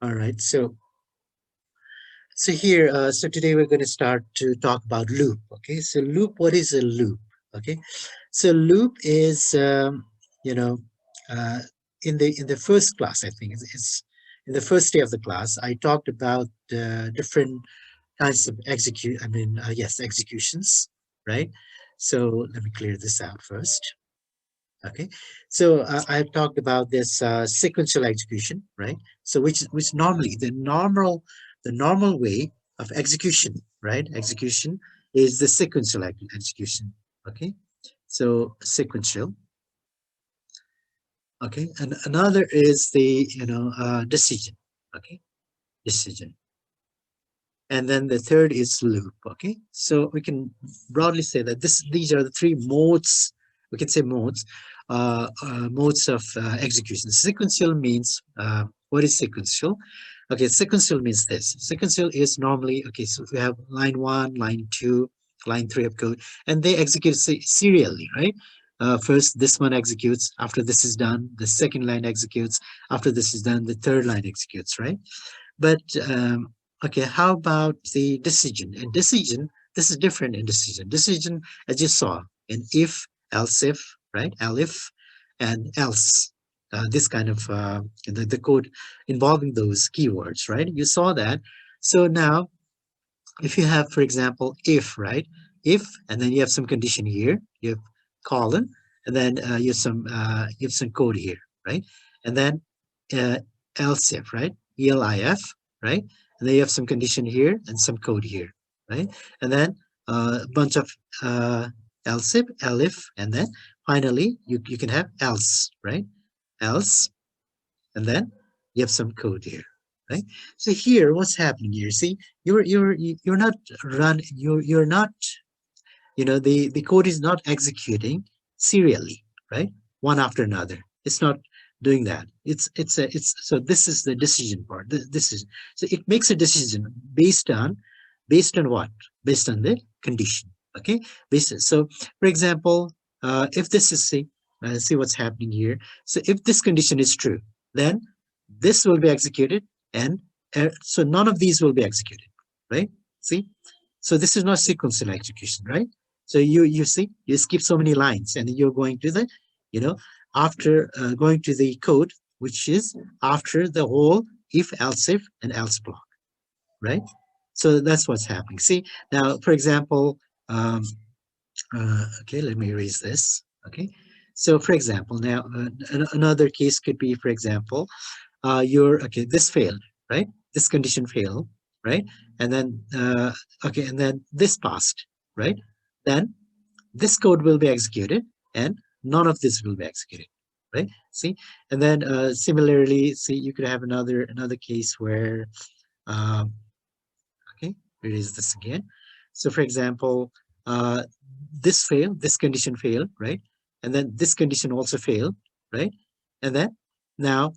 All right. So here, so today we're going to start to talk about loop. Okay. So loop, what is a loop? Okay. So loop is, you know, uh, in the first class, I think it's in the first day of the class, I talked about different kinds of yes, executions, right? So let me clear this out first. Okay, so I've talked about this sequential execution, right? So which normally the normal way of execution, right? Execution is the sequential execution. Okay, so sequential. Okay, and another is the decision. Okay, decision, and then the third is loop. Okay, so we can broadly say that these are the three modes. We can say modes of execution. Sequential means what is sequential? Okay, sequential means this. Sequential is normally, okay, so we have line 1, line 2, line 3 of code, and they execute serially, right? First this one executes, after this is done the second line executes, after this is done the third line executes, right? But okay, how about the decision? In decision, this is different in decision. Decision, as you saw, in if, else if, right? Elif and else. This kind of the code involving those keywords, right? You saw that. So now, if you have, for example, if, right? If, and then you have some condition here. You have colon, and then you have some code here, right? And then uh, else if, right? ELIF, right? And then you have some condition here and some code here, right? And then a bunch of else if, elif, and then finally you can have else, right? Else, and then you have some code here, right? So here, what's happening here? See, you're not you're not, the code is not executing serially, right? One after another. It's not doing that. It's so this is the decision part. This is, so it makes a decision based on what? Based on the condition. Okay. So for example, if this is, see what's happening here. So if this condition is true, then this will be executed, and so none of these will be executed, right? See, so this is not sequential execution, right? So you see, you skip so many lines, and you're going to the, you know, after going to the code, which is after the whole if, else if, and else block, right? So that's what's happening. See, now, for example, okay, let me erase this. Okay, so for example, now another case could be, for example, okay, this failed, right? This condition failed, right? And then okay, and then this passed, right? Then this code will be executed, and none of this will be executed, right? See, and then similarly, see, you could have another case where um, okay, erase this again. So for example, uh, this failed, this condition failed, right? And then this condition also failed, right? And then now,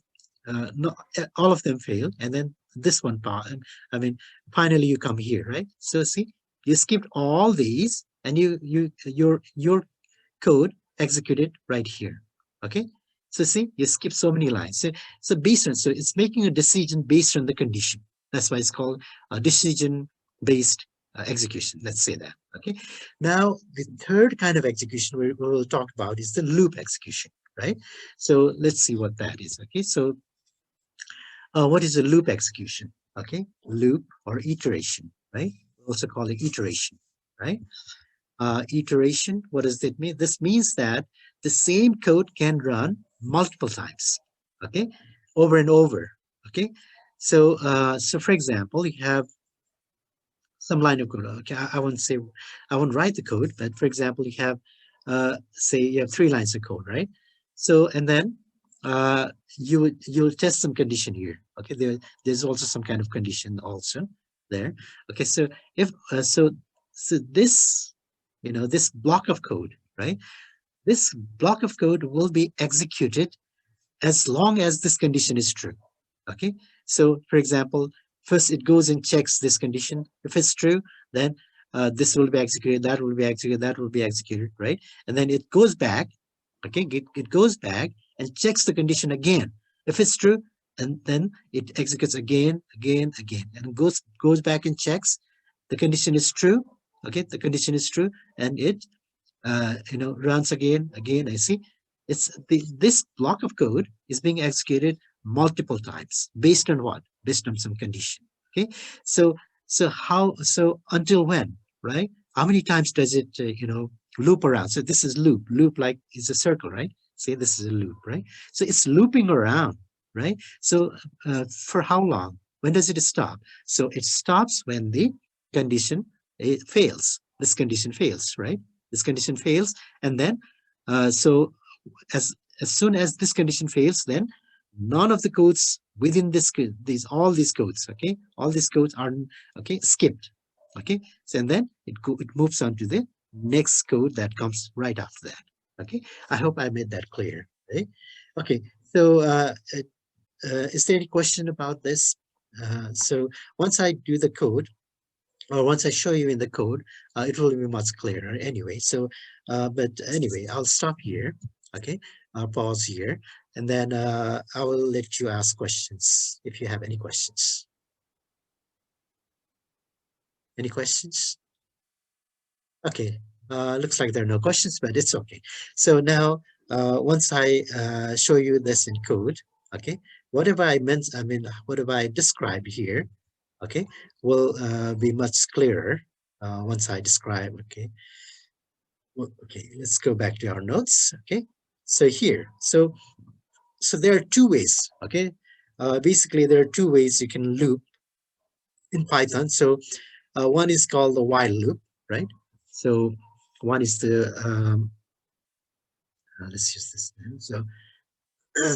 no, all of them failed, and then this one part. I mean, finally you come here, right? So see, you skipped all these, and your code executed right here. Okay. So see, you skip so many lines. So based on, so it's making a decision based on the condition. That's why it's called a decision based execution. Let's say that. Okay. Now, the third kind of execution we will talk about is the loop execution, right? So let's see what that is. Okay. So what is a loop execution? Okay. Loop or iteration, right? We also call it iteration, right? Iteration, what does that mean? This means that the same code can run multiple times, okay, over and over, okay. So for example, you have some line of code. Okay, I won't say, I won't write the code, but for example, you have, say you have 3 lines of code, right? So, and then uh, you'll test some condition here. Okay, there's also some kind of condition also there. Okay, so if so this, this block of code, right? This block of code will be executed as long as this condition is true. Okay, so for example, first it goes and checks this condition. If it's true, then this will be executed, that will be executed, that will be executed, right? And then it goes back, okay, it goes back and checks the condition again. If it's true, and then it executes again, and goes back and checks the condition is true. Okay, the condition is true, and it runs again. I see this block of code is being executed multiple times based on what? Based on some condition. Okay, so until when, right? How many times does it loop around? So this is loop like is a circle, right? Say this is a loop, right? So it's looping around, right? So for how long? When does it stop? So it stops when the condition fails. This condition fails, right? This condition fails, and then so as soon as this condition fails, then none of the codes within all these codes, okay, all these codes are skipped, okay. So and then it moves on to the next code that comes right after that. Okay, I hope I made that clear. Okay, okay. So is there any question about this? So once I do the code, or once I show you in the code, it will be much clearer anyway. So, but anyway, I'll stop here. Okay, I'll pause here, and then I will let you ask questions if you have any questions. Any questions? Okay, looks like there are no questions, but it's okay. So now, once I show you this in code, okay, whatever I meant, whatever I described here, okay, will be much clearer once I describe, okay. Well, okay, let's go back to our notes, okay. So here, so there are two ways, okay. Basically, there are two ways you can loop in Python. So one is called the while loop, right? So one is the, let's use this now. So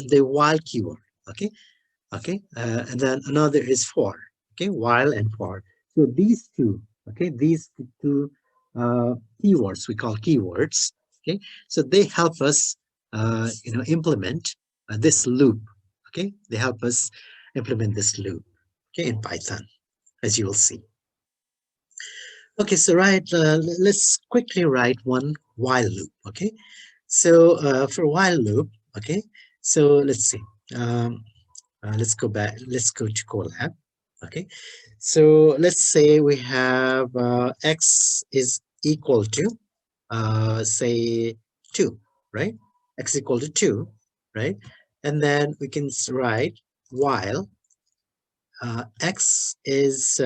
the while keyword, okay. Okay, and then another is for, okay, while and for. So these two, okay, these two keywords we call keywords, okay. So they help us, implement this loop, okay. They help us implement this loop, okay, in Python, as you will see. Okay, so let's quickly write one while loop, okay. So for while loop, okay. So let's see. Let's go back. Let's go to Colab. Okay. So let's say we have x is equal to say 2, right? X equal to 2, right? And then we can write while x is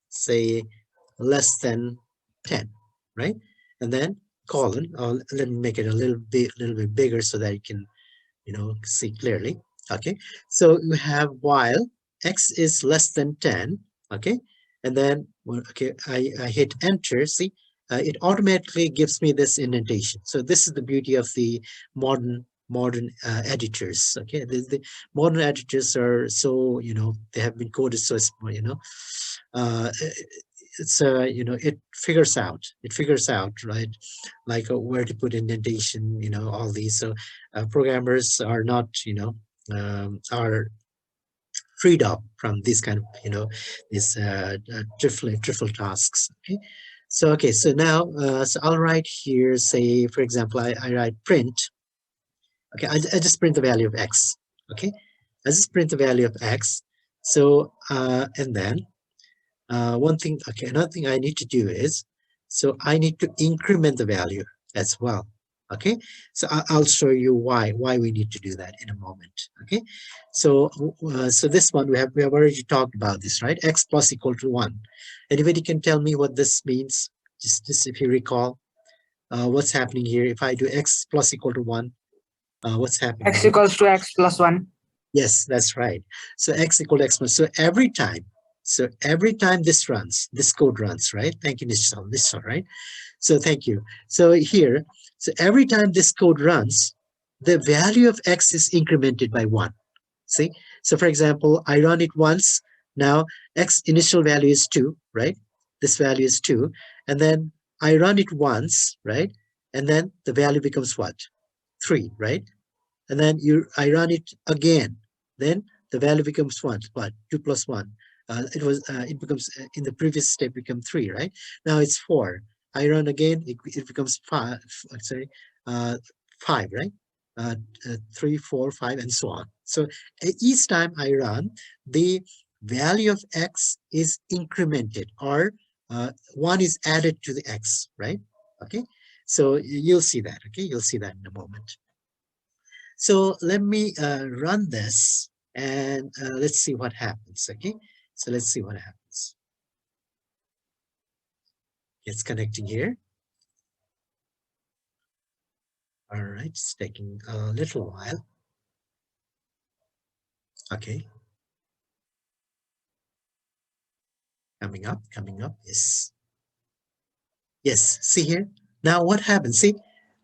say less than 10, right? And then colon, let me make it a little bit bigger so that you can see clearly. Okay, so you have while x is less than 10, okay, and then okay, I hit enter. See, it automatically gives me this indentation. So this is the beauty of the modern editors. Okay, the modern editors are so, they have been coded so small, it's it figures out, right, like where to put indentation, all these. So programmers are not, are freed up from this kind of, these trivial tasks. Okay, so so now so I'll write here, say for example, I write print. Okay, I just print the value of x. Okay, I just print the value of x. So and then another thing I need to do is, so I need to increment the value as well. Okay, so I'll show you why we need to do that in a moment. Okay, so so this one we have already talked about this, right? X plus equal to 1. Anybody can tell me what this means? Just if you recall, what's happening here? If I do x plus equal to 1, what's happening X here? equals to X plus 1. Yes, that's right. So x equal to x plus. So every time this runs, this code runs, right? Thank you, Nishal, right? So thank you. So here, so every time this code runs, the value of x is incremented by 1. See? So for example, I run it once. Now x initial value is 2, right? This value is 2. And then I run it once, right? And then the value becomes what? 3, right? And then I run it again. Then the value becomes what? 2 plus 1. It becomes, in the previous step become 3, right? Now it's 4. I run again, it becomes 5, sorry, 5, right? uh, 3, 4, 5, and so on. So each time I run, the value of x is incremented, or 1 is added to the x, right? Okay, so you'll see that. Okay, you'll see that in a moment. So let me run this, and let's see what happens. Okay, so let's see what happens. It's connecting here. All right, it's taking a little while. Okay, coming up. Yes, see here. Now what happens? See,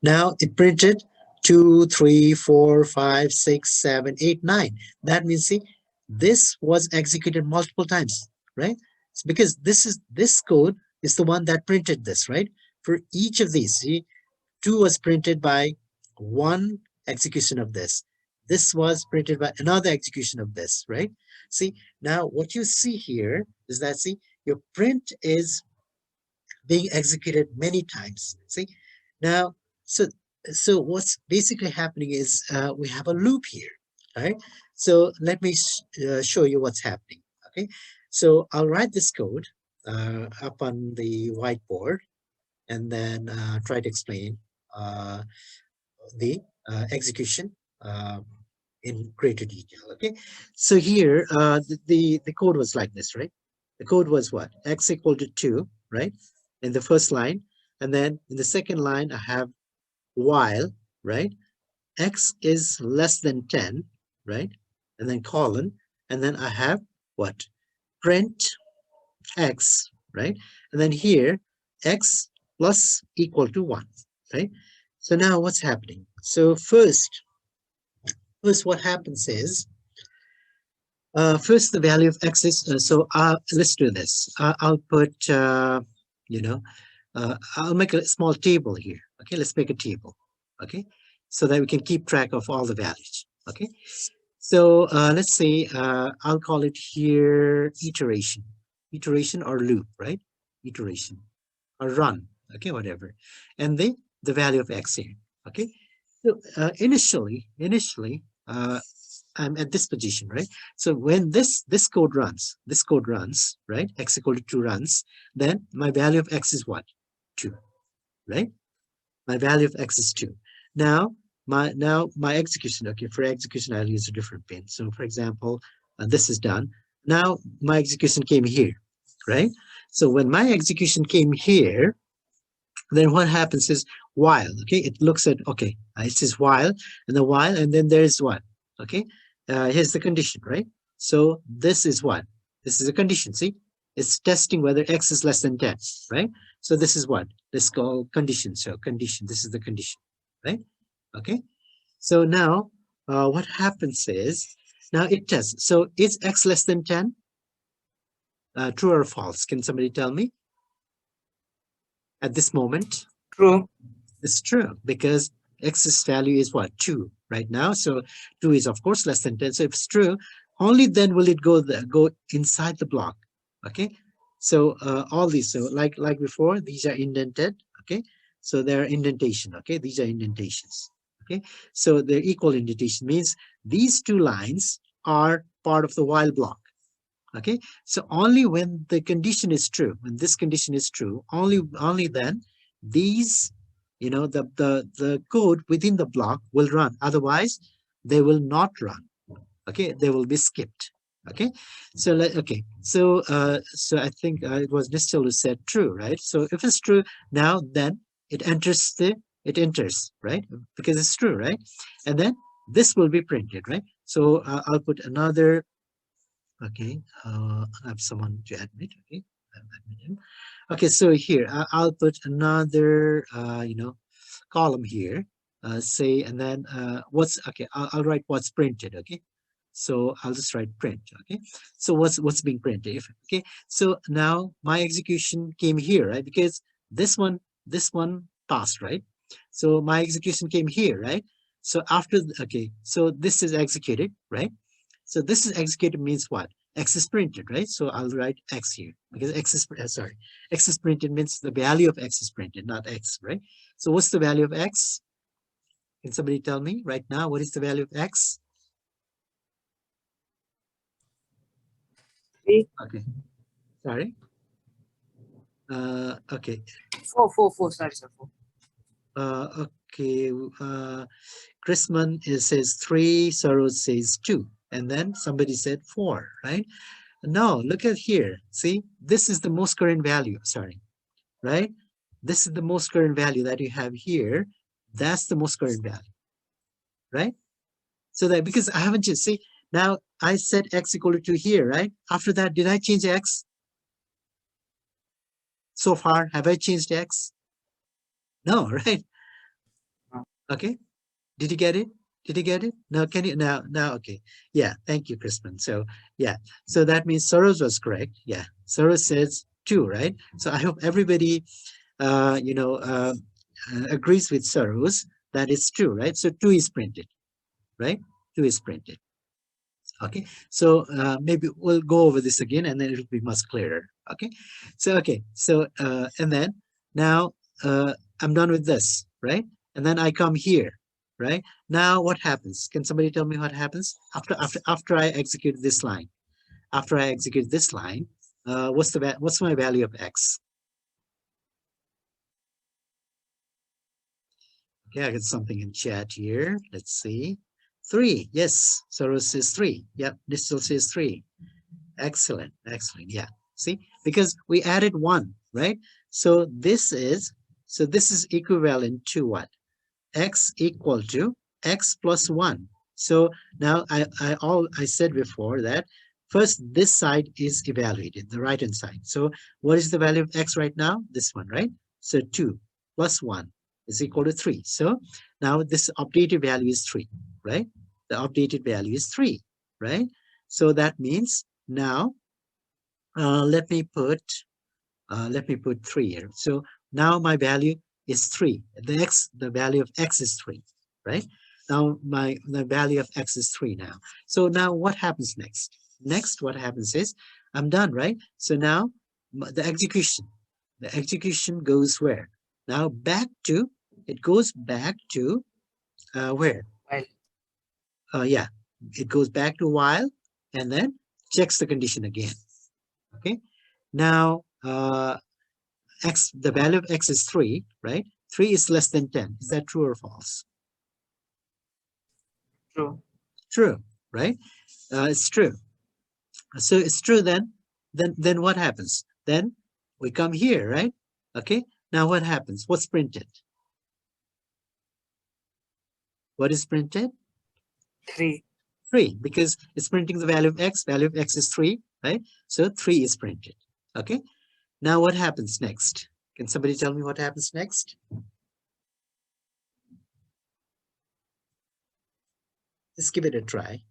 now it printed 2, 3, 4, 5, 6, 7, 8, 9. That means, see, this was executed multiple times, right? It's because this code is the one that printed this, right? For each of these, see, 2 was printed by one execution of this. This was printed by another execution of this, right? See, now what you see here is that, see, your print is being executed many times. See, now, so what's basically happening is we have a loop here, right? So let me show you what's happening. Okay, so I'll write this code up on the whiteboard, and then try to explain uh, the execution uh, in greater detail. Okay, so here the code was like this, right? The code was what? X equal to 2, right? In the first line, and then in the second line I have while, right? X is less than 10, right? And then colon, and then I have what? Print x, right? And then here x plus equal to 1, right? So now what's happening? So first what happens is first the value of x is let's do this. I'll put you know I'll make a small table here. Okay, let's make a table. Okay, so that we can keep track of all the values. Okay, so let's say I'll call it here iteration or loop, right? Iteration or run. Okay, whatever, and the value of x here. Okay, so initially, I'm at this position, right? So when this code runs, right? X equal to 2 runs, then my value of x is what? 2, right? My value of x is 2. Now, my execution, okay, for execution, I'll use a different pin. So for example, this is done. Now my execution came here, right? So when my execution came here, then what happens is while, okay, it looks at, okay, it says while, and the while, and then there's what, okay, here's the condition, right? So this is what? This is a condition, see? It's testing whether x is less than 10, right? So this is what? Let's call condition. So condition, this is the condition, right? Okay, so now what happens is, now it tests. So is x less than 10? True or false? Can somebody tell me at this moment? True. It's true because x's value is what? 2 right now. So 2 is of course less than 10. So if it's true, only then will it go inside the block. Okay. So all these, so like before, these are indented. Okay. So they're indentation. Okay. These are indentations. Okay. So they're equal indentation means these two lines are part of the while block. Okay. So only when the condition is true, when this condition is true, only then these, the code within the block will run. Otherwise, they will not run. Okay, they will be skipped. Okay, so so I think it was Nistel who said true, right? So if it's true now, then it enters, right? Because it's true, right? And then this will be printed, right? So I'll put another. Okay, I have someone to admit. Okay, I'll admit him. Okay, so here I'll put another, column here. Say, and then what's okay? I'll write what's printed. Okay, so I'll just write print. Okay, so what's being printed? Okay, so now my execution came here, right? Because this one passed, right? So my execution came here, right? So okay, so this is executed, right? So this is executed means what? X is printed, right? So I'll write X here because X is, sorry, X is printed means the value of X is printed, not X, right? So what's the value of X? Can somebody tell me right now what is the value of x? 3. Okay, sorry. Okay, 4. Sorry, sir. 4. okay. Chrisman says 3, Saroz says 2, and then somebody said 4, right? No, look at here. See, this is the most current value. Sorry, right? This is the most current value that you have here. That's the most current value, right? So that because I haven't just see now I set x equal to 2 here, right? After that, did I change x? So far, have I changed x? No, right? No. Okay. Did you get it? Did you get it? No, can you now? Okay. Yeah, thank you, Crispin. So yeah, so that means Soros was correct. Yeah, Soros says 2, right? So I hope everybody agrees with Soros that it's true, right? So 2 is printed, right? 2 is printed. Okay, so maybe we'll go over this again and then it'll be much clearer. Okay, so and then now I'm done with this, right? And then I come here, right? Now what happens? Can somebody tell me what happens after I execute this line? After I execute this line, what's my value of x? Okay, I got something in chat here. Let's see. 3. Yes, Soros says 3. Yep, this still says 3. Excellent, excellent. Yeah. See, because we added 1, right? So this is equivalent to what? X equal to x plus 1. So now I said before that first this side is evaluated, the right hand side. So what is the value of x right now? This one, right? So 2 plus 1 is equal to 3. So now this updated value is 3, right? The updated value is 3, right? So that means now let me put 3 here. So now my value is 3. The value of x is 3, right? Now the value of x is 3 now. So now what happens next? Next, what happens is I'm done, right? So now the execution goes where? Now it goes back to where? While. Yeah, it goes back to while and then checks the condition again. Okay. Now, the value of x is 3, right? 3 is less than 10. Is that true or false? True. True, right? It's true. So it's true then what happens? Then we come here, right? Okay. Now what happens? What's printed? What is printed? 3. 3, because it's printing the value of x. Value of x is 3, right? So 3 is printed. Okay. Now what happens next? Can somebody tell me what happens next? Just give it a try.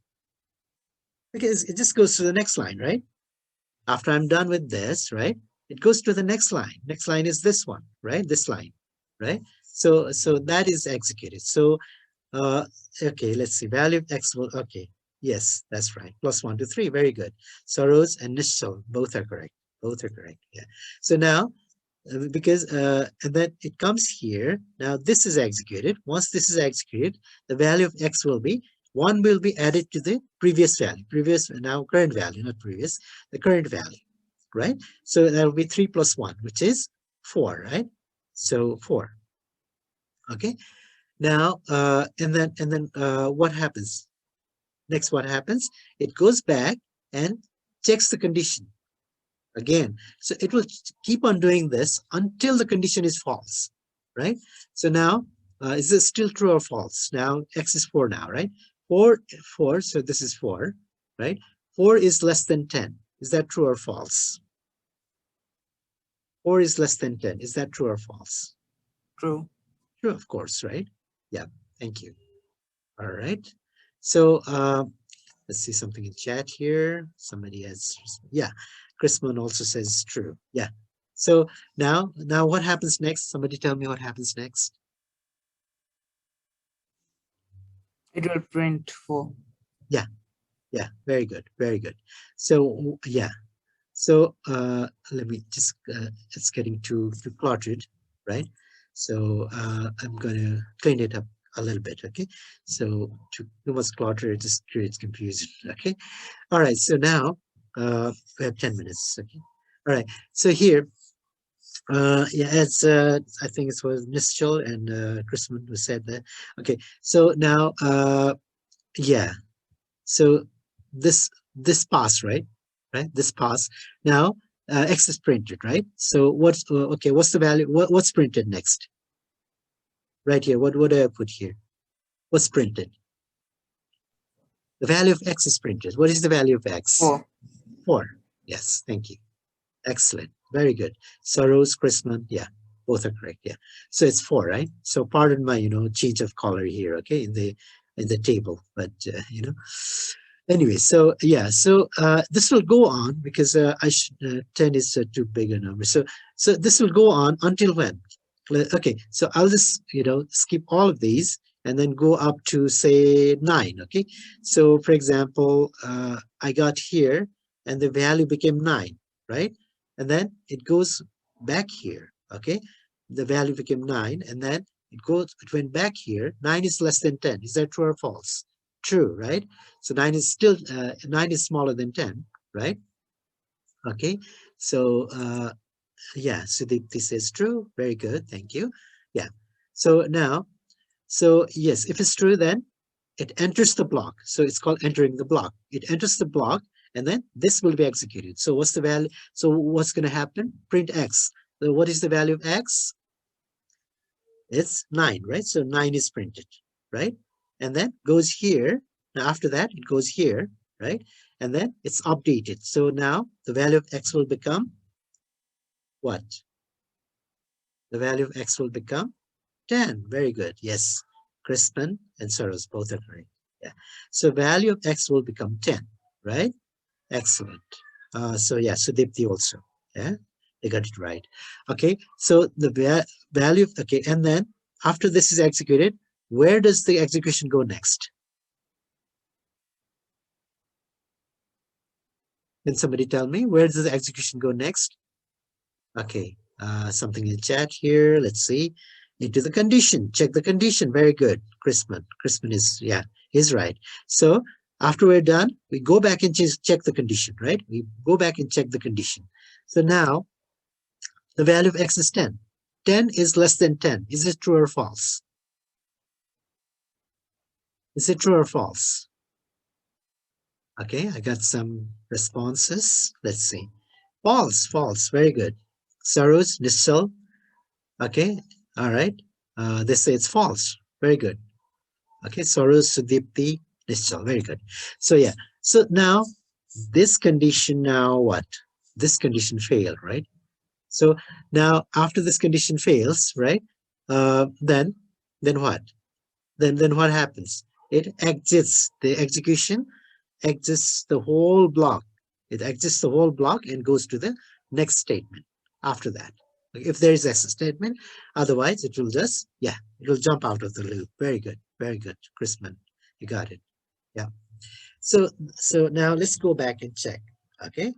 Because it just goes to the next line, right? After I'm done with this, right? It goes to the next line. Next line is this one, right? This line, right? So that is executed. So okay, let's see. Value of x will okay. Yes, that's right. Plus 1 to 3. Very good. Soros and Nishal, both are correct. Both are correct. Yeah. So now because and then it comes here. Now this is executed. Once this is executed, the value of x will be 1 will be added to the previous value, now current value, not previous, the current value, right? So that will be 3 plus 1, which is 4, right? So 4. Okay. Now and then what happens? Next, what happens? It goes back and checks the condition again. So it will keep on doing this until the condition is false, right? So now, is this still true or false? Now, x is 4 now, right? 4, so this is 4, right? 4 is less than 10. Is that true or false? 4 is less than 10. Is that true or false? True. True, of course, right? Yeah, thank you. All right. So let's see something in chat here. Somebody has, yeah, Chrisman also says true. Yeah. So now what happens next? Somebody tell me what happens next. It will print 4. Yeah. Yeah. Very good. Very good. So yeah. So let me just, it's getting too cluttered, right? So I'm going to clean it up a little bit. Okay, so too much clutter, it just creates confusion. Okay, all right, so now we have 10 minutes. Okay, all right, so here yeah, as I think it was Nischal and Chrisman who said that. Okay, so now yeah, so this pass, right, this pass. Now X is printed, right? So what's okay, what's the value, what's printed next? Right here, what do I put here? What's printed? The value of X is printed. What is the value of X? 4. 4. Yes, thank you. Excellent. Very good. Saros, Chrisman, yeah, both are correct. Yeah. So it's 4, right? So pardon my, change of color here, okay, in the table, but anyway, so yeah, so this will go on because 10 is too big a number. So this will go on until when? Okay, so I'll just skip all of these and then go up to say 9. Okay, so for example, I got here and the value became 9, right? And then it goes back here. Okay, the value became 9, and then it went back here. 9 is less than 10. Is that true or false? True, right? So 9 is still 9 is smaller than 10, right? Okay, so yeah, so this is true. Very good, thank you. Yeah, so now, so yes, if it's true, then it enters the block. So it's called entering the block. It enters the block, and then this will be executed. So what's the value? So what's going to happen? Print X. So what is the value of X? It's 9, right? So 9 is printed, right? And then goes here. Now after that, it goes here, right? And then it's updated. So now the value of X will become what? The value of X will become 10. Very good. Yes. Crispin and Soros both are correct. Yeah. So value of X will become 10, right? Excellent. So yeah, so Dipti also. Yeah, they got it right. Okay, so the value of, okay, and then after this is executed, where does the execution go next? Can somebody tell me where does the execution go next? Okay, something in the chat here. Let's see. Into the condition. Check the condition. Very good. Crispin. Crispin is, yeah, he's right. So after we're done, we go back and check the condition, right? We go back and check the condition. So now the value of X is 10. 10 is less than 10. Is it true or false? Is it true or false? Okay, I got some responses. Let's see. False, false. Very good. Saros, Nissal. Okay, all right. They say it's false. Very good. Okay, Saros, Sudipti, Nissal. Very good. So yeah. So now this condition, now what? This condition failed, right? So now after this condition fails, right? Then what? Then what happens? It exits the execution, exits the whole block. It exits the whole block and goes to the next statement after that. If there is a statement, otherwise it will just, yeah, it will jump out of the loop. Very good, Chrisman, you got it. Yeah. So now let's go back and check. Okay.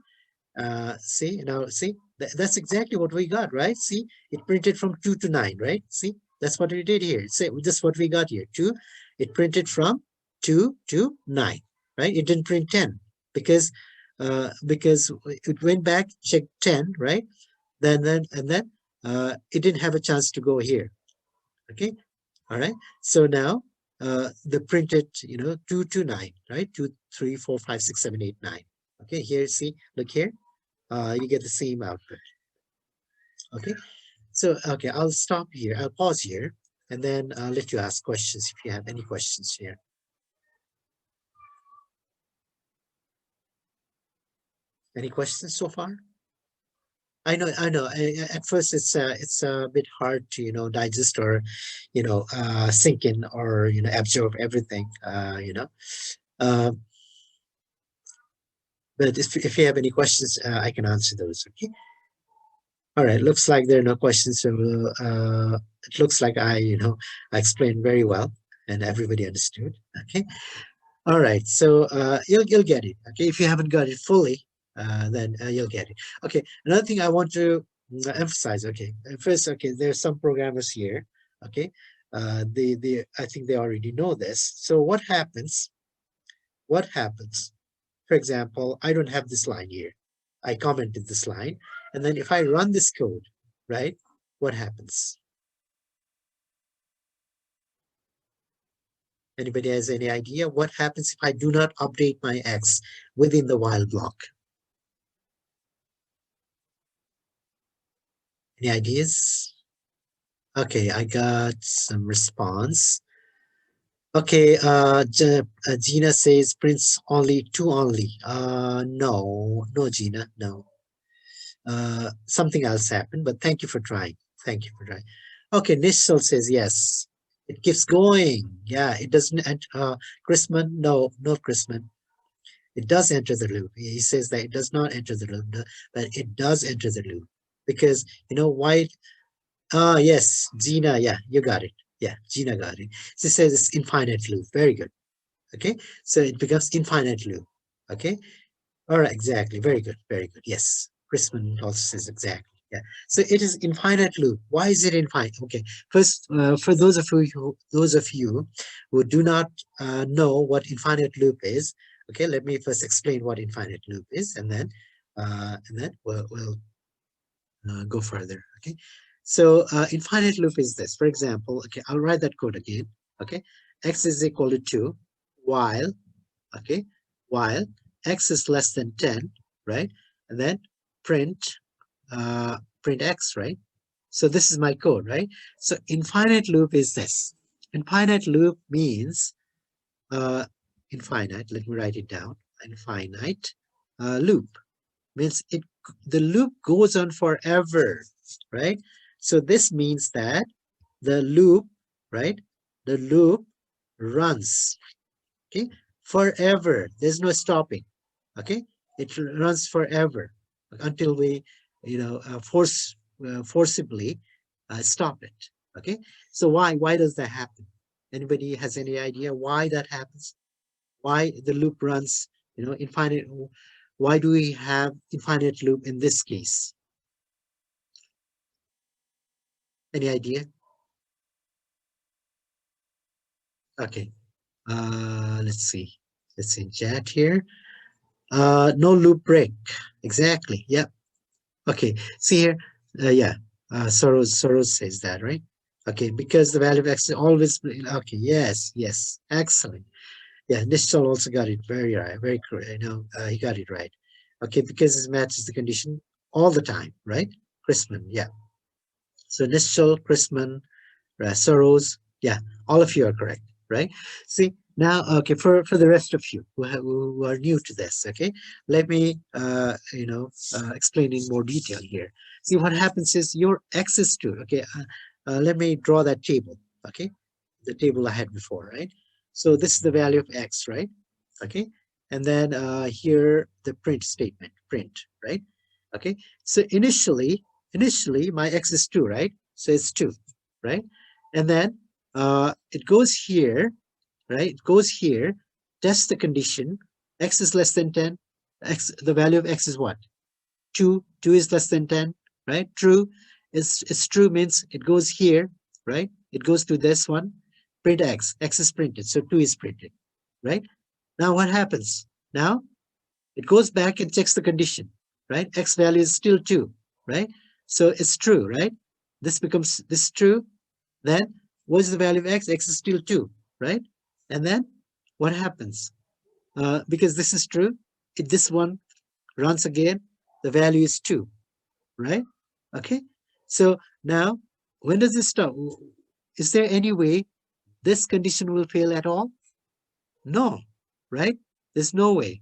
See, now see, that's exactly what we got, right? See, it printed from 2 to 9, right? See, that's what we did here. See, this is what we got here. 2, it printed from 2 to 9, right? It didn't print 10 because it went back, checked 10, right? Then it didn't have a chance to go here. Okay, all right. So now the printed, 2 to 9, right? 2, 3, 4, 5, 6, 7, 8, 9. Okay, here, see, look here. You get the same output. Okay, so okay, I'll stop here. I'll pause here and then let you ask questions if you have any questions here. Any questions so far? I know. At first, it's a bit hard to digest or sink in or absorb everything. But if you have any questions, I can answer those. Okay. All right. Looks like there are no questions. So it looks like I explained very well and everybody understood. Okay. All right. So you'll get it. Okay. If you haven't got it fully, then you'll get it. Okay. Another thing I want to emphasize. Okay. First, okay, there's some programmers here. Okay. I think they already know this. So what happens? What happens? For example, I don't have this line here. I commented this line, and then if I run this code, right, what happens? Anybody has any idea what happens if I do not update my X within the while block? Any ideas? Okay, I got some response. Okay, Gina says prints only two only. No, Gina, no. Something else happened, but thank you for trying. Thank you for trying. Okay, Nishal says yes. It keeps going. Yeah, it doesn't. Chrisman, no, Chrisman. It does enter the loop. He says that it does not enter the loop, but it does enter the loop because you know why? Yes, Gina. Yeah, you got it. Yeah, Gina got it. She says it's infinite loop. Very good. Okay, so it becomes infinite loop. Okay, all right, exactly. Very good. Very good. Yes, Chrisman also says exactly. Yeah. So it is infinite loop. Why is it infinite? Okay. First, for those of you who do not know what infinite loop is, okay, let me first explain what infinite loop is, and then we'll go further. Okay. So infinite loop is this. For example, okay, I'll write that code again. Okay, x is equal to 2 while, okay, while x is less than 10, right? And then print print x, right? So this is my code, right? So infinite loop is this. Infinite loop means uh, infinite. Let me write it down. Infinite loop means the loop goes on forever, right? So this means that the loop, right? The loop runs, okay, forever. There's no stopping, okay? It runs forever until we, forcibly stop it, okay? So why does that happen? Anybody has any idea why that happens? Why the loop runs, infinite? Why do we have infinite loop in this case? Any idea? Okay. Let's see. Let's see chat here. No loop break. Exactly. Yep. Okay. See here. Yeah. Soros says that, right? Okay. Because the value of x is always okay. Yes. Yes. Excellent. Yeah. Nishal also got it very right. Very correct. He got it right. Okay. Because it matches the condition all the time, right? Chrisman. Yeah. So Nishal, Chrisman, Soros. Yeah. All of you are correct, right? See, now, okay, for the rest of you who are new to this, okay, let me, explain in more detail here. See, what happens is your x is 2, okay, let me draw that table, okay, the table I had before, right? So this is the value of x, right? Okay, and then here the print statement, print, right? Okay, so initially my x is 2, right? So it's 2, right? And then it goes here, right? It goes here, test the condition, x is less than 10, the value of x is what? 2, 2 is less than 10, right? True, it's true means it goes here, right? It goes to this one, print x is printed, so 2 is printed, right? Now what happens? Now it goes back and checks the condition, right? X value is still 2, right? So it's true, right? This is true. Then what is the value of x? X is still 2, right? And then what happens? Because this is true, if this one runs again, the value is 2, right? Okay. So now, when does this stop? Is there any way this condition will fail at all? No, right? There's no way.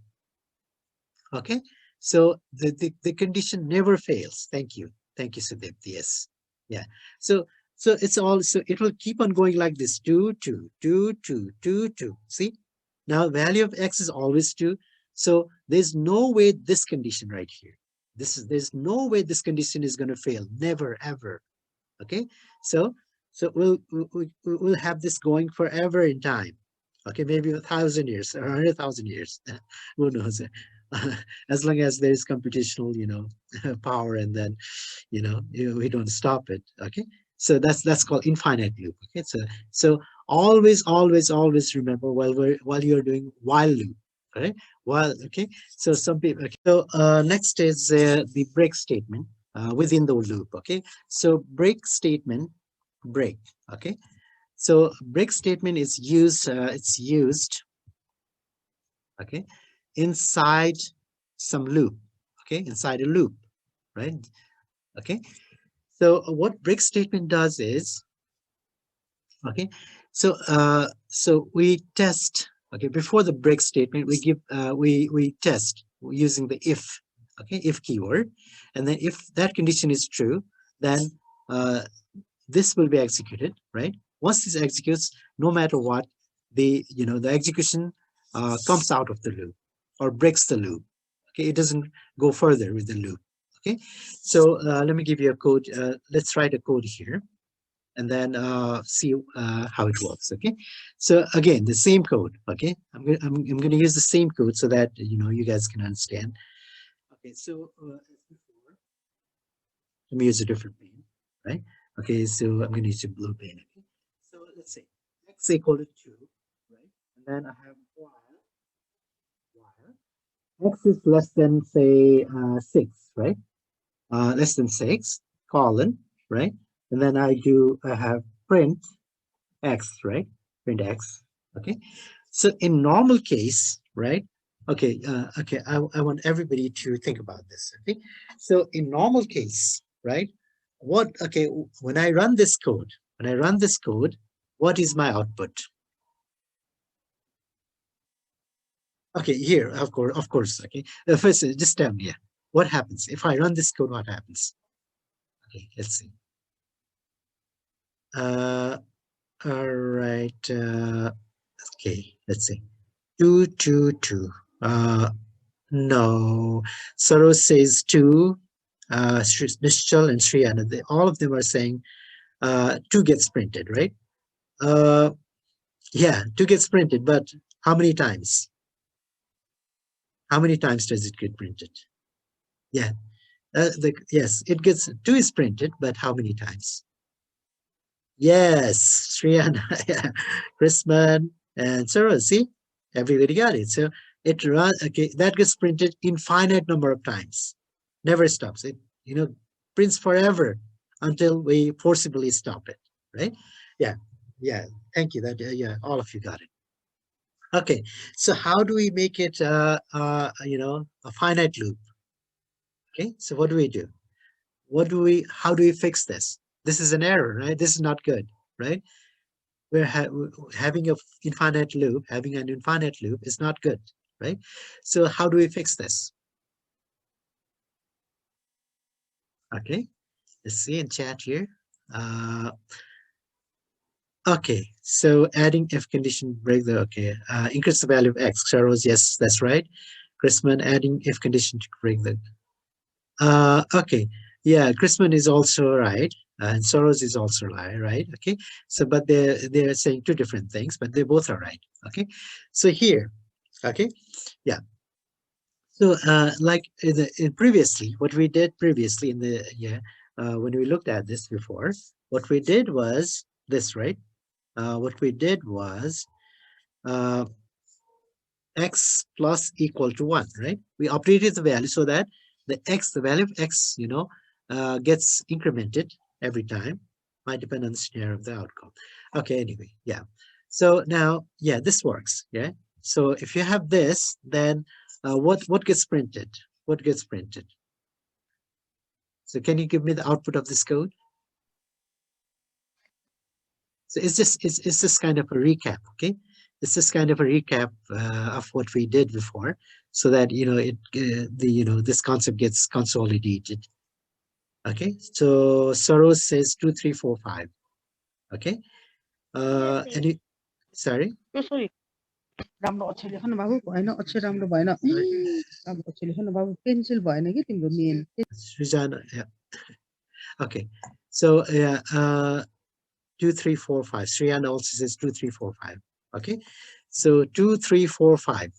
Okay. So the condition never fails. Thank you. Thank you, Sudip. Yes. Yeah. So it's all, so it will keep on going like this, 2, 2, 2, 2, 2, 2. See? Now value of x is always 2. So there's no way this condition right here. There's no way this condition is going to fail. Never, ever. Okay. So we'll have this going forever in time. Okay, maybe 1,000 years or 100,000 years. Who knows? As long as there is computational, power, and then, we don't stop it. Okay. So that's called infinite loop. Okay, so always remember while you're doing while loop. Right? While, okay. So some people. Okay. So next is the break statement within the loop. Okay. So break statement, break. Okay. So break statement is used. It's used. Okay, inside some loop. Okay, inside a loop. Right. Okay. So what break statement does is, okay, so we test. Okay, before the break statement, we give we test using the if. Okay, if keyword, and then if that condition is true, then uh, this will be executed. Right. Once this executes, no matter what, the execution comes out of the loop or breaks the loop. Okay, it doesn't go further with the loop. Okay, so let me give you a code. Let's write a code here and then see how it works. Okay, so again, the same code. Okay, I'm going to use the same code so that you guys can understand. Okay, so as before, let me use a different pen, right? Okay, so I'm going to use a blue pen. Okay, so let's say x equal to 2, right? And then I have while x is less than, say, 6, right? Less than 6, colon, right? And then I have print x, right? Print x. Okay. So in normal case, right? Okay. Okay. I want everybody to think about this. Okay. So in normal case, right? Okay. When I run this code, what is my output? Okay. Here, of course. Okay. First, just tell me, what happens if I run this code? What happens? Okay. Let's see. All right. Okay. Let's see. 222. No. Saros says 2. Nishchal and Shriyana, all of them are saying 2 gets printed, right? Yeah, 2 gets printed, but how many times? How many times does it get printed? Yeah. Yes, it gets 2 is printed, but how many times? Yes, Shriyana, yeah. Chrisman and Saros. See, everybody got it. So it runs. Okay, that gets printed infinite number of times. Never stops. It prints forever until we forcibly stop it. Right? Yeah, yeah. Thank you. That yeah, all of you got it. Okay. So how do we make it a finite loop? Okay. So what do we do? How do we fix this? This is an error, right? This is not good, right? Having having an infinite loop is not good, right? So how do we fix this? Okay, let's see in chat here. Okay, so adding if condition break the, okay, increase the value of x. Charles, yes, that's right. Chrisman, adding if condition to break the, okay, yeah, Chrisman is also right. And Soros is also right. Okay, so but they're saying two different things, but they both are right. Okay, so here, okay, yeah. So like previously, what we did previously in the when we looked at this before, what we did was this, right? What we did was uh, x plus equal to 1, right? We updated the value so that the value of x, gets incremented every time. Might depend on the scenario of the outcome. Okay, anyway, yeah. So now, yeah, this works, yeah? So if you have this, then what gets printed? What gets printed? So can you give me the output of this code? So it's just kind of a recap, okay? It's just kind of a recap of what we did before, so that this concept gets consolidated. Okay, so Soros says 2, 3, 4, 5. Okay, and sorry. sorry. राम्रो अक्षर लेख्नु बाबु भएन अक्षर राम्रो भएन राम्रो अक्षर लेख्नु बाबु पेन्सिल भएन कि तिम्रो main Srijana, yeah. Okay, so 2, 3, 4, 5. Sriyana also says 2, 3, 4, 5. Okay, so 2, 3, 4, 5.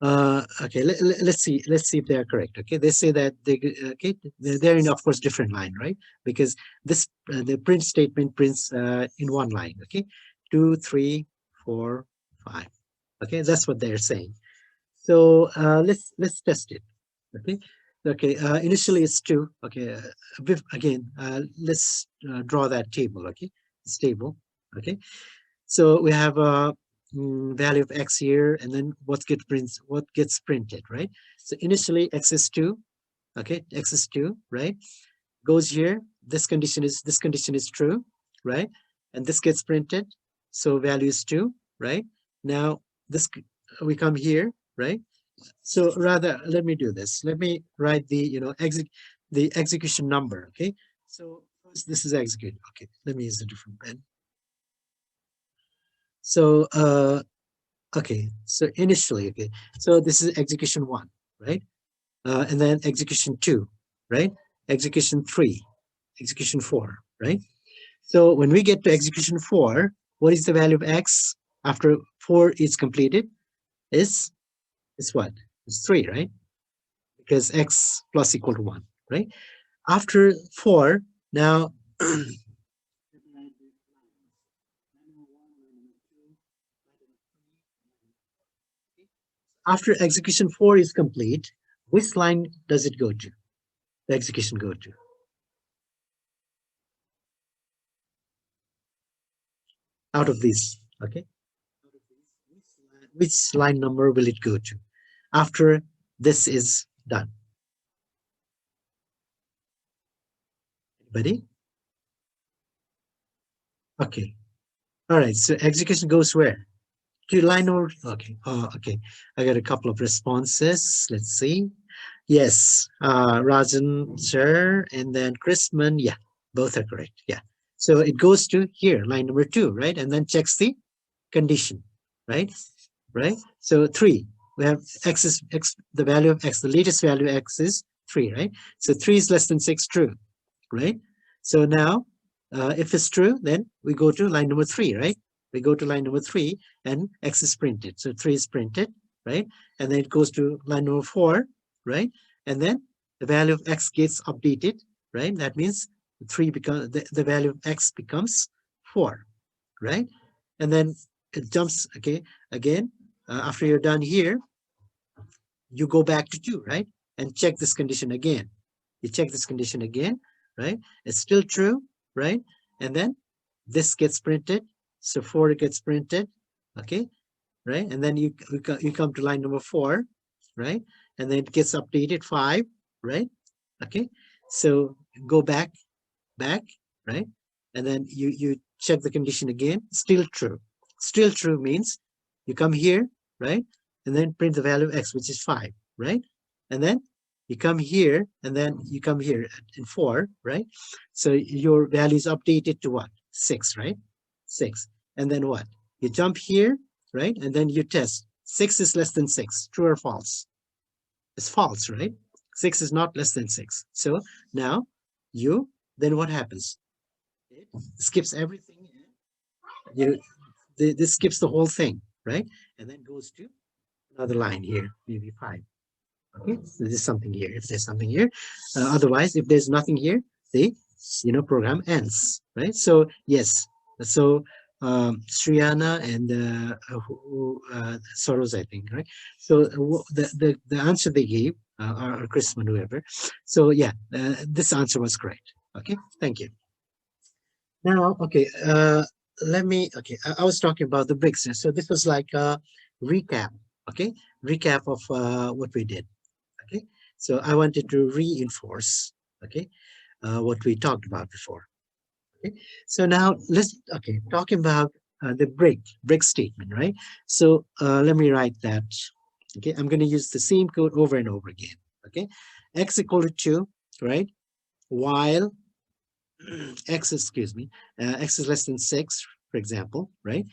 Okay, let's see if they are correct. Okay, they say that okay, they're in, of course, different line, right? Because this the print statement prints in one line. Okay, 2, 3, 4, 5. Okay, that's what they're saying. So let's test it. Okay, okay. Initially it's 2. Okay, again, let's draw that table. Okay, this table. Okay, so we have a value of x here, and then what gets printed, right? So initially x is 2. Okay, x is 2, right? Goes here. This condition is true, right? And this gets printed. So value is 2, right? Now this we come here, right? So rather, let me do this. Let me write the the execution number. Okay. So first this is execute. Okay. Let me use a different pen. So okay. So initially, okay. So this is execution 1, right? And then execution 2, right? Execution 3, execution 4, right? So when we get to execution 4, what is the value of x after 4 is completed? Is what? It's 3, right? Because x plus equal to 1, right? After 4, now after execution 4 is complete, which line does it go to? The execution go to? Out of these, okay? Which line number will it go to after this is done? Anybody? Okay. All right. So execution goes where? To line number. Okay. Okay. I got a couple of responses. Let's see. Yes. Rajan, sir, and then Chrisman. Yeah, both are correct. Yeah. So it goes to here, line number 2, right? And then checks the condition, right? Right. So 3. We have x is x. The value of x, the latest value of x is 3, right? So 3 is less than 6. True, right? So now, if it's true, then we go to line number 3, right? We go to line number 3 and x is printed. So 3 is printed, right? And then it goes to line number 4, right? And then the value of x gets updated, right? That means 3 becomes the value of x becomes 4, right? And then it jumps, okay, again, after you're done here, you go back to 2, right? And check this condition again. You check this condition again, right? It's still true, right? And then this gets printed. So 4 gets printed, okay, right? And then you come to line number 4, right? And then it gets updated 5, right? Okay, so go back, right? And then you check the condition again, still true. Still true means you come here, right? And then print the value of x, which is 5, right? And then you come here, and then you come here in 4, right? So your value is updated to what? 6, right? 6. And then what? You jump here, right? And then you test. 6 is less than 6. True or false? It's false, right? 6 is not less than 6. So now then what happens? It skips everything. This skips the whole thing, right? And then goes to another line here, maybe 5. Okay, so there's something here. If there's something here, otherwise, if there's nothing here, the program ends, right? So yes, so Sriana and Soros, I think, right? So the answer they gave, or Chrisman, whoever. So yeah, this answer was correct. Okay, thank you. Now, okay, let me, okay, I was talking about the bricks. So this was like a recap, okay, recap of what we did, okay. So I wanted to reinforce, okay, what we talked about before, okay. So now let's, okay, talking about the break statement, right? So let me write that, okay. I'm going to use the same code over and over again, okay. X equal to 2, right? While x, excuse me, x is less than 6, for example, right?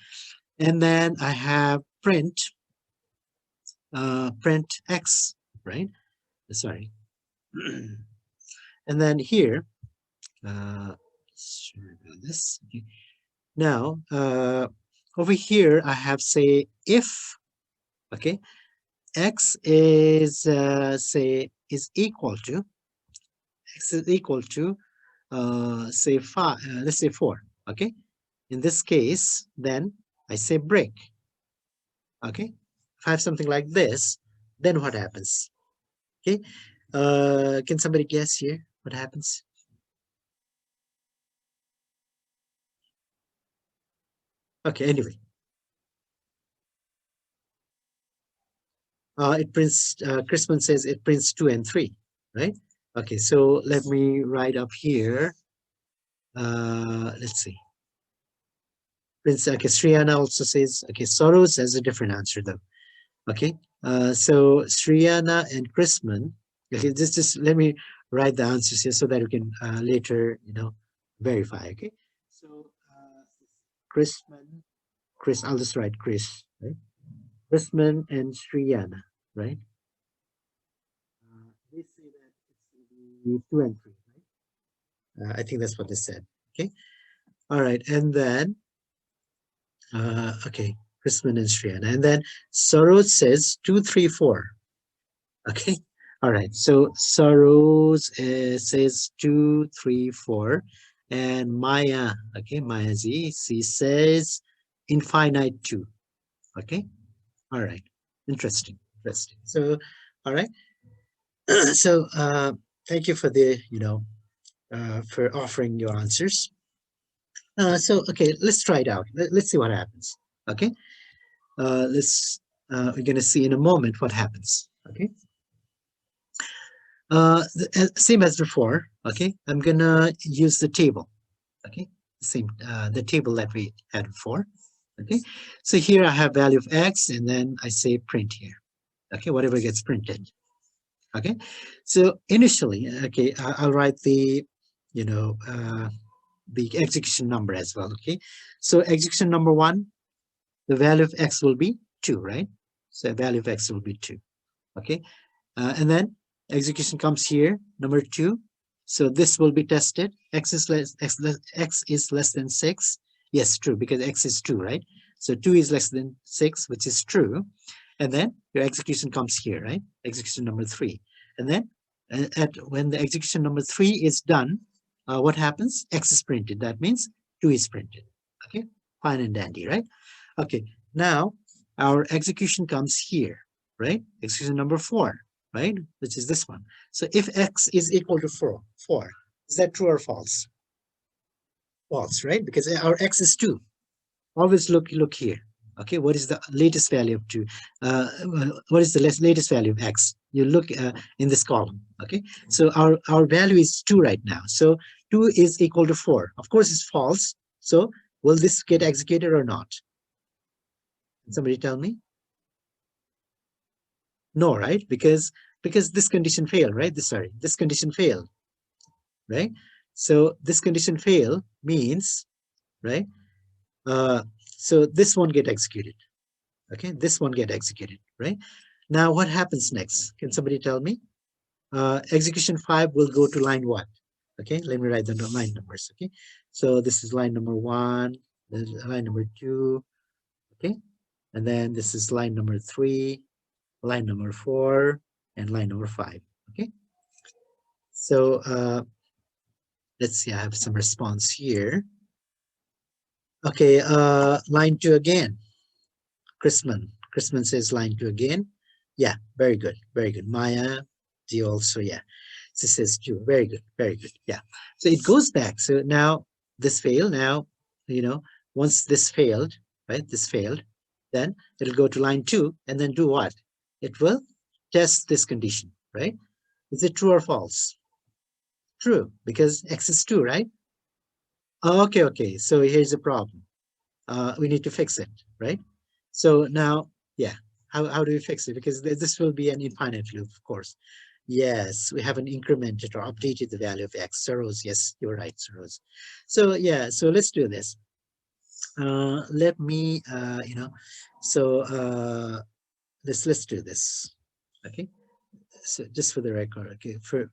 And then I have print x, right? Sorry. And then here, sorry about this. Okay. Now, over here, I have say if, okay, x is say is equal to say 5, let's say 4. Okay, in this case, then I say break. Okay, if I have something like this, then what happens? Okay, can somebody guess here what happens? Okay, anyway, it prints, Crispin says it prints 2 and 3, right? Okay, so let me write up here. Let's see. Prince, okay, Sriyana also says, okay, Soros has a different answer though. Okay, so Sriyana and Crispin, okay, just let me write the answers here so that we can later, verify. Okay, so Crispin, I'll just write Chris, right? Crispin and Sriyana, right? They say that it's going to be 2 and 3, right? I think that's what they said. Okay, all right, and then okay, Crispin and Sriyana, and then Saroj says 2, 3, 4. Okay, all right, so Saroj says 2, 3, 4, and Maya, okay, Maya Z, she says infinite 2. Okay, all right, interesting. So, all right, so thank you for the for offering your answers. So okay, let's try it out. Let's see what happens. Okay, we're going to see in a moment what happens. Okay, same as before. Okay, I'm gonna use the table. Okay, same the table that we had before. Okay, so here I have value of x, and then I say print here. Okay, whatever gets printed. Okay, so initially, okay, I'll write the the execution number as well. Okay, so execution number 1, the value of x will be 2, right? So value of x will be 2. Okay, and then execution comes here, number 2. So this will be tested. X is less than 6. Yes, true, because x is 2, right? So 2 is less than 6, which is true. And then your execution comes here, right? Execution number 3. And then when the execution number 3 is done, what happens? X is printed. That means 2 is printed. Okay, fine and dandy, right? Okay, now our execution comes here, right? Execution number 4, right? Which is this one. So if x is equal to 4, is that true or false? False, right? Because our x is 2. Always look here. Okay, what is the latest value of 2? What is the latest value of x? You look in this column. Okay, so our value is 2 right now. So 2 is equal to 4. Of course, it's false. So will this get executed or not? Can somebody tell me? No, right? Because this condition failed, right? This condition failed, right? So this condition fail means, right? So this won't get executed. Okay, this won't get executed, right? Now what happens next? Can somebody tell me? Execution 5 will go to line what? Okay, let me write the line numbers. Okay, so this is line number 1, this is line number 2, okay, and then this is line number 3, line number 4, and line number 5. Okay, so let's see, I have some response here. Okay, line 2 again. Crispin says line 2 again. Yeah, very good, very good. Maya, G also, yeah. She says 2, very good, very good. Yeah, so it goes back. So now this failed. Now, once this failed, right? This failed, then it'll go to line 2 and then do what? It will test this condition, right? Is it true or false? True, because x is 2, right? Okay. So here's the problem. We need to fix it, right? So now, yeah, how do we fix it? Because this will be an infinite loop, of course. Yes, we haven't incremented or updated the value of x. Saroz, yes, you're right, Saroz. So yeah, so let's do this. Let me, let's do this. Okay, so just for the record, okay, for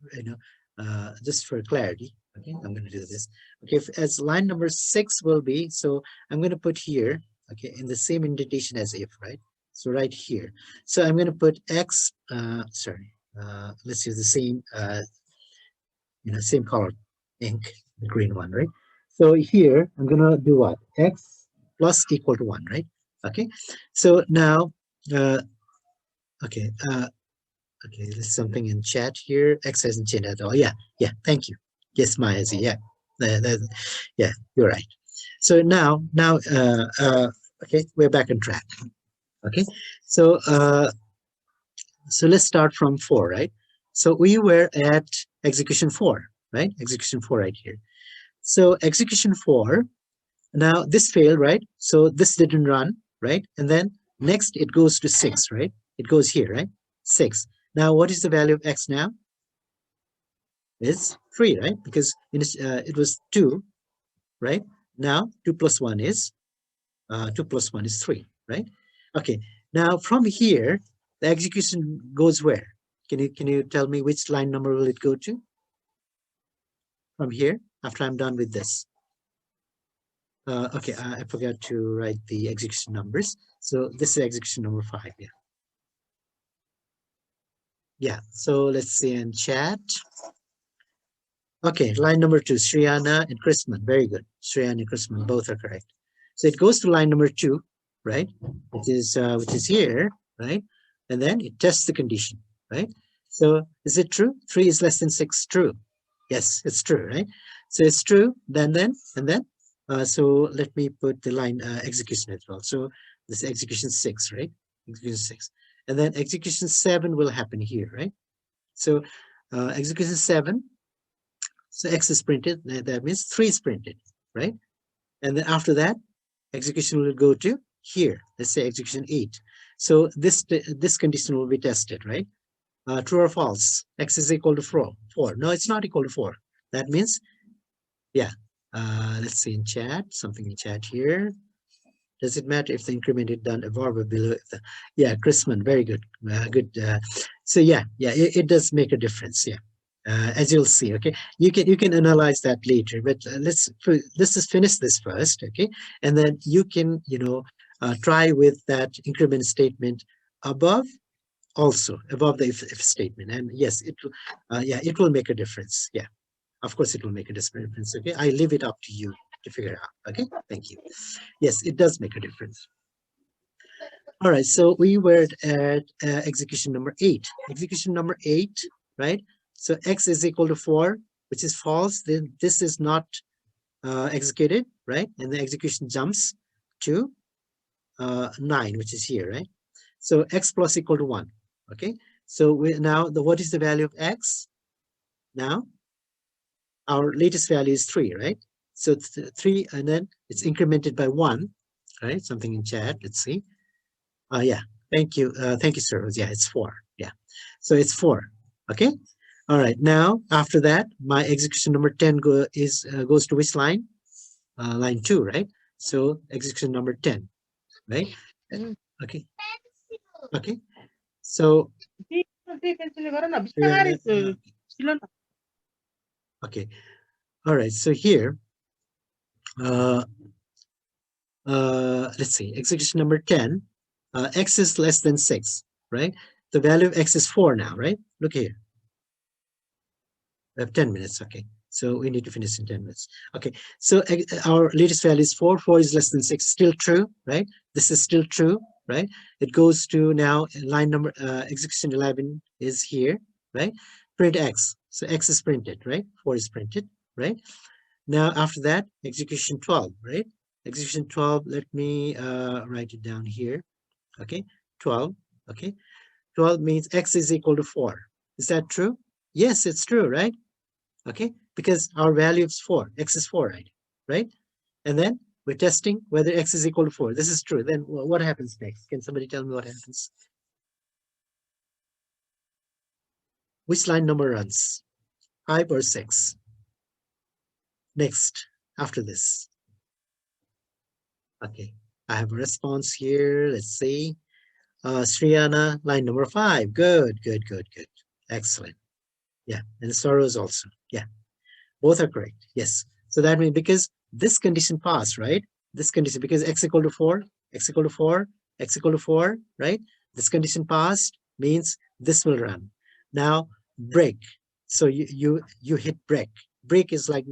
just for clarity, okay, I'm going to do this. Okay, as line number 6 will be, so I'm going to put here, okay, in the same indentation as if, right? So right here. So I'm going to put X, let's use the same, same color ink, the green one, right? So here I'm going to do what? X plus equal to 1, right? Okay. So now, okay, there's something in chat here. X hasn't changed at all. Yeah, thank you. Yes, Maya, yeah, yeah, you're right. So now, okay, we're back on track. Okay, so so let's start from 4, right? So we were at execution 4, right? Execution 4 right here. So execution 4, now this failed, right? So this didn't run, right? And then next it goes to 6, right? It goes here, right? 6. Now what is the value of X now? It's 3, right? Because it was 2, right? Now 2 plus 1 is 3, right? Okay. Now from here, the execution goes where? Can you tell me which line number will it go to? From here, after I'm done with this. Okay, I forgot to write the execution numbers. So this is execution number 5. Yeah. Yeah. So let's see in chat. Okay, line number 2, Shriyana and Chrisman. Very good. Shriyana and Chrisman, both are correct. So it goes to line number 2, right? Which is here, right? And then it tests the condition, right? So is it true? 3 is less than 6. True. Yes, it's true, right? So it's true. And then. So let me put the line execution as well. So this is execution 6, right? Execution 6. And then execution 7 will happen here, right? So execution 7. So X is printed. That means 3 is printed, right? And then after that, execution will go to here. Let's say execution 8. So this condition will be tested, right? True or false? X is equal to 4. No, it's not equal to 4. That means, yeah. Let's see in chat, something in chat here. Does it matter if the increment is done above or below? Yeah, Chrisman, very good. Good. So yeah, it does make a difference. Yeah. As you'll see, okay, you can analyze that later, but let's just finish this first, okay, and then you can try with that increment statement above the if statement, and yes, it will make a difference. Yeah, of course it will make a difference. Okay, I leave it up to you to figure out. Okay, thank you. Yes, it does make a difference. All right, so we were at execution number 8. Execution number 8, right? So X is equal to 4, which is false. Then this is not executed, right? And the execution jumps to 9, which is here, right? So X plus equal to 1. Okay. So what is the value of X? Now our latest value is 3, right? So 3, and then it's incremented by 1, right? Something in chat. Let's see. Yeah. Thank you. Thank you, sir. Yeah, it's 4. Yeah. So it's 4. Okay. All right, now after that, my execution number 10 goes to which line? Line 2, right? So execution number 10, right? Okay. Okay. So okay. All right. So here, let's see. Execution number 10. X is less than 6, right? The value of X is 4 now, right? Look here. We have 10 minutes. Okay. So we need to finish in 10 minutes. Okay. So our latest value is 4. 4 is less than 6. Still true, right? This is still true, right? It goes to now line number, execution 11 is here, right? Print X. So X is printed, right? 4 is printed, right? Now after that, execution 12, right? Execution 12, let me write it down here. Okay. 12. Okay. 12 means X is equal to 4. Is that true? Yes, it's true, right? Okay, because our value is 4. X is 4, right? And then we're testing whether X is equal to 4. This is true. Then what happens next? Can somebody tell me what happens? Which line number runs? 5 or 6? Next, after this. Okay, I have a response here. Let's see. Sriyana, line number 5. Good. Excellent. Yeah, and Soros also. Yeah, both are correct. Yes. So that means because this condition passed, right? This condition, because X equal to 4, x equal to 4, right? This condition passed means this will run. Now break. So you hit break. Break is like,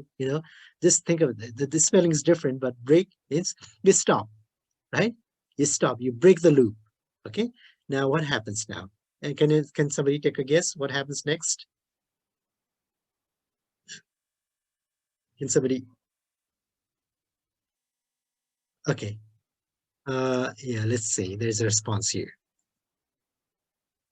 just think of it. The spelling is different, but break means you stop, right? You stop, you break the loop. Okay. Now what happens now? And can somebody take a guess what happens next? Can somebody? Okay. Yeah, let's see. There's a response here.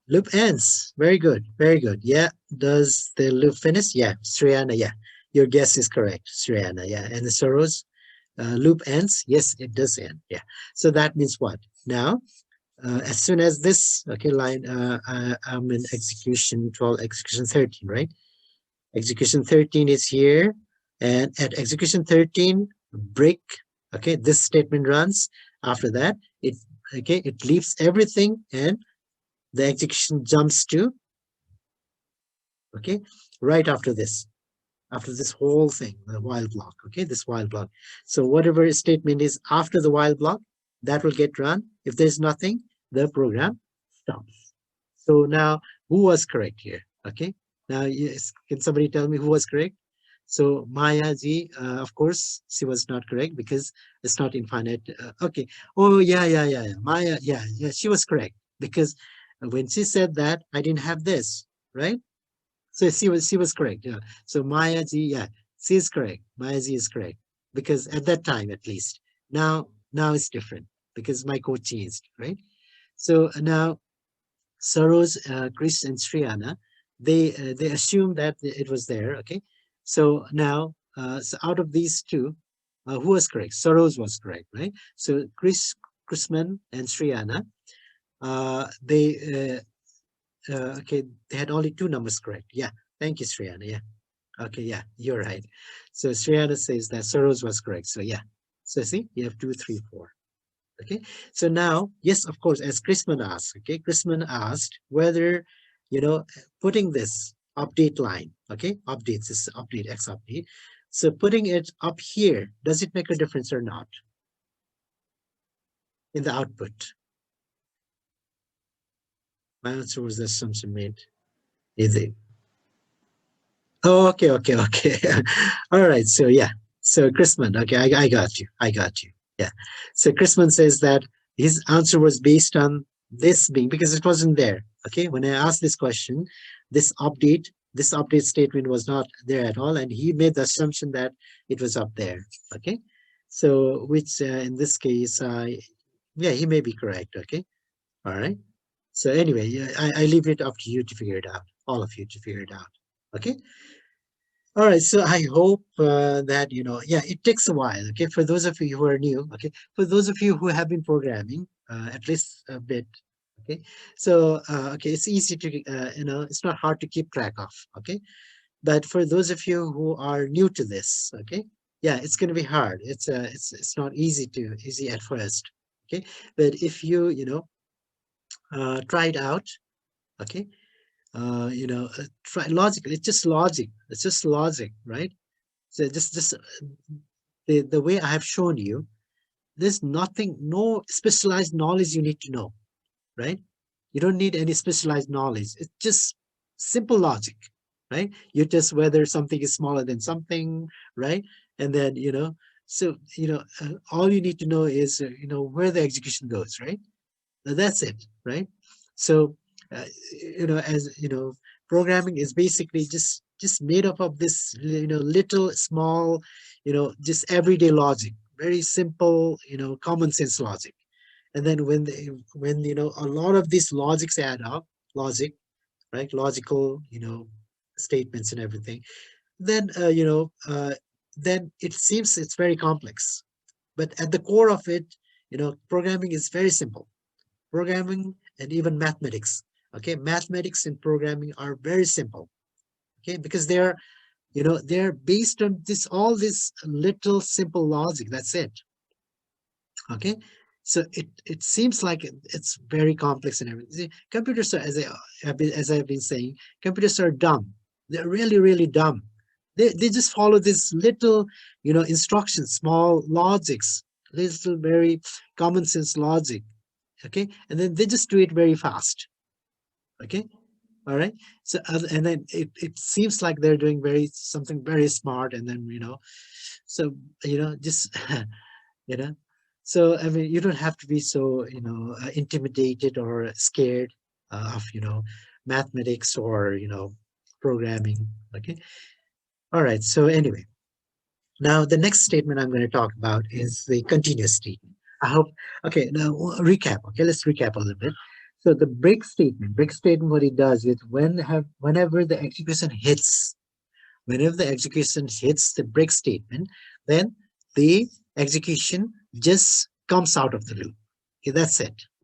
Loop ends. Very good. Very good. Yeah. Does the loop finish? Yeah. Sriyana, yeah. Your guess is correct, Sriyana. Yeah. And the Soros, loop ends. Yes, it does end. Yeah. So that means what? Now, as soon as this, okay, line, I'm in execution 12, execution 13, right? Execution 13 is here. And at execution 13, break, okay, this statement runs. After that, it leaves everything and the execution jumps to, okay, right after this whole thing, the while block, okay, this while block. So whatever statement is after the while block, that will get run. If there's nothing, the program stops. So now, who was correct here? Okay, now yes, can somebody tell me who was correct? So Maya ji, of course, she was not correct because it's not infinite. Okay. Oh yeah. Maya, yeah, she was correct because when she said that, I didn't have this, right? So she was correct. Yeah. So Maya ji, yeah, she is correct. Maya ji is correct because at that time, at least. Now it's different because my code changed, right? So now Saroz, Chris, and Sriyana, they assume that it was there. Okay. So now, so out of these two, who was correct? Saroz was correct, right? So Chrisman, and Sriyana, okay, they had only 2 numbers correct. Yeah. Thank you, Sriyana. Yeah. Okay. Yeah, you're right. So Sriyana says that Saroz was correct. So yeah. So see, you have 2, 3, 4. Okay, so now, yes, of course, as Chrisman asked, okay, Chrisman asked whether, putting this update line, okay, updates, this update, X update. So putting it up here, does it make a difference or not in the output? My answer was the assumption made. Is it? Oh, okay. All right, so yeah. So Chrisman, okay, I got you. Yeah. So Chrisman says that his answer was based on this being, because it wasn't there. Okay, when I asked this question, this update statement was not there at all, and he made the assumption that it was up there. Okay, so which in this case, yeah, he may be correct. Okay, all right. So anyway, yeah, I leave it up to you to figure it out, all of you to figure it out. Okay. All right, so I hope that, yeah, it takes a while, okay, for those of you who are new, okay, for those of you who have been programming at least a bit, okay, so, okay, it's easy to, it's not hard to keep track of, okay, but for those of you who are new to this, okay, yeah, it's going to be hard. It's not easy at first, okay, but if you, try it out, okay, try logic. It's just logic. It's just logic, right? So just the way I have shown you, there's nothing, no specialized knowledge you need to know, right? You don't need any specialized knowledge. It's just simple logic, right? You test whether something is smaller than something, right? And then, so, all you need to know is, where the execution goes, right? That's it, right? So, as programming is basically just made up of this, little small, just everyday logic, very simple, common sense logic. And then when a lot of these logics add up, right, logical, statements and everything, then then it seems it's very complex. But at the core of it, programming is very simple. Programming and even mathematics. Okay, mathematics and programming are very simple. Okay, because they're based on all this little simple logic. That's it. Okay, so it seems like it's very complex and everything. See, computers are, as I've been saying, computers are dumb. They're really dumb. They just follow this little, instructions, small logics, little very common sense logic. okay, and then they just do it very fast. Okay, all right. So and then it seems like they're doing something very smart, and then so just you know so I mean, you don't have to be so intimidated or scared of mathematics or programming. Okay, all right. So anyway, now the next statement I'm going to talk about is the continuous statement. I hope. Okay, now recap. Okay, let's recap a little bit. So the break statement, what it does is whenever the execution hits the break statement, then the execution just comes out of the loop. Okay, that's it.